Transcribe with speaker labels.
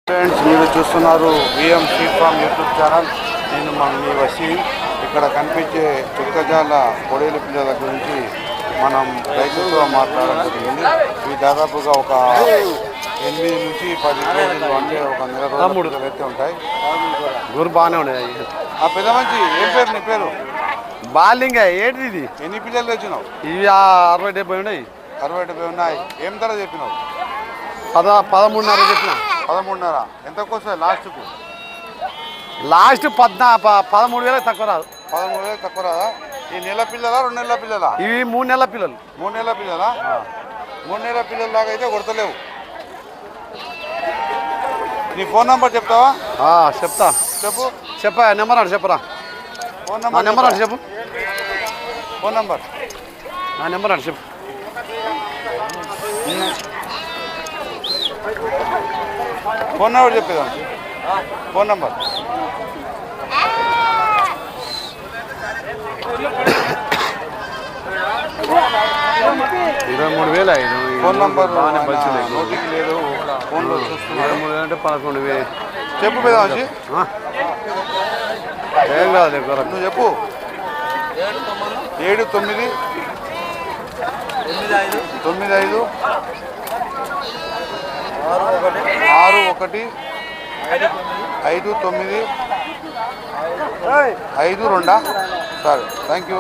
Speaker 1: Friends, మీరు చూస్తున్నారు VM seed farm YouTube channel. నేను మీ వసీం. ఇక్కడ కనిపించే చుక్కజాల పొడేలు పిల్లల గురించి మనం రైతులతో మాట్లాడడం జరిగింది. ఇవి దాదాపుగా ఒక 8 నుంచి 10 కేజీలు, అంటే ఒక నెల రోజులు అయితే ఉంటాయి.
Speaker 2: గురు బాగానే ఉన్నాయి.
Speaker 1: ఆ పెద్ద మంచి ఏం పేరు? నీ పేరు?
Speaker 2: బాలింగ్. ఏంటి ఇది?
Speaker 1: ఎన్ని పిల్లలు తెచ్చినావు?
Speaker 2: ఇవి 60-70 ఉన్నాయి.
Speaker 1: 60-70 ఉన్నాయి. ఏం ధర చెప్పినావు?
Speaker 2: 13.5 చెప్పిన.
Speaker 1: 13.5. ఎంతకు వస్తుంది లాస్ట్కు?
Speaker 2: లాస్ట్ 13,000 తక్కువ రాదు.
Speaker 1: 13,000 తక్కువ రాదా? ఈ నెల పిల్లలా 2 నెలల పిల్లలా?
Speaker 2: ఇవి 3 నెలల పిల్లలు.
Speaker 1: 3 నెలల పిల్లలా? 3 నెలల పిల్లల దాకా అయితే కొడతలేవు. నీ ఫోన్ నెంబర్ చెప్తావా?
Speaker 2: చెప్తా. చెప్పా. నెంబర్ అంటే చెప్పరా?
Speaker 1: ఫోన్
Speaker 2: నెంబర్ అంటే చెప్పు.
Speaker 1: ఫోన్ నెంబర్
Speaker 2: నెంబర్ అంటే చెప్పు.
Speaker 1: ఫోన్ నెంబర్ చెప్పేదా? Phone number
Speaker 2: 23,000.
Speaker 1: ఫోన్ నెంబర్
Speaker 2: నోటికి
Speaker 1: లేదు, ఫోన్లో చూస్తున్నారు.
Speaker 2: 23,000 అంటే 11,000
Speaker 1: చెప్పు పెద్ద
Speaker 2: ఏం కాదు.
Speaker 1: నువ్వు చెప్పు. 7995 61 59 52. సరే, థ్యాంక్ యూ.